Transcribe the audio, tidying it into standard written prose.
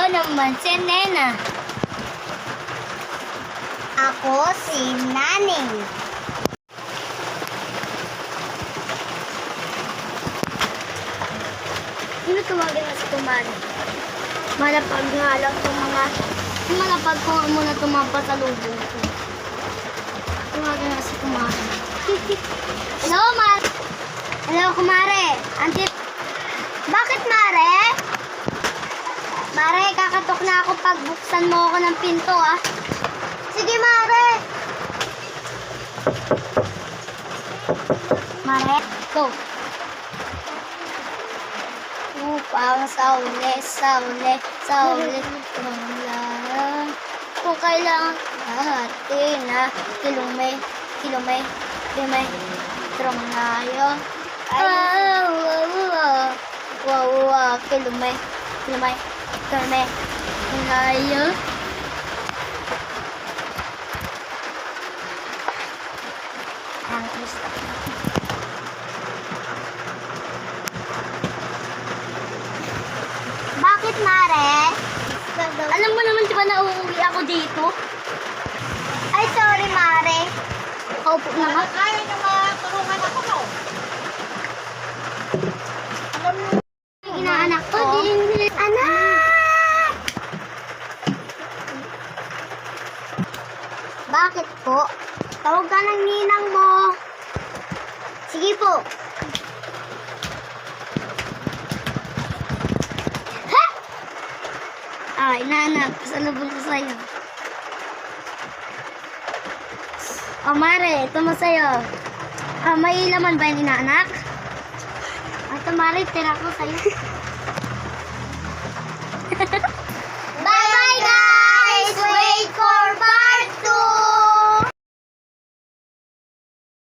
naman si Nena. Ako si Naning. Sino tumawagin na si Kumari? Malapag nga lang itong mga... Malapag ko nga muna tumampa sa lubong ko. Tumawagin na si Kumari. Hello, Mare! Hello, Kumare! Antit... Bakit, Mare? Mare, kakatok na ako pag buksan mo ako ng pinto, ah. Sige, Mare! Mare, go! Upang sauli, lang. Kung kailangan natin na kilumay, trong tayo. Kilumay, tayo. Ang gusto ko. Bakit, Mare? Alam mo naman, di ba nauuwi ako dito? Ay, sorry, Mare. Kaupo na nga. Kaya niyo matulungan ako, no? Alam mo, Yung inaanak ko. anak! Bakit po? Tawag ka ng ninang mo. Sige po. Ah, inaanak. Pasalubong ko sa'yo. Oh, Mare, ito mo sa'yo. Ah, may laman ba yung inaanak? Ito, Mare, tira ko sa'yo.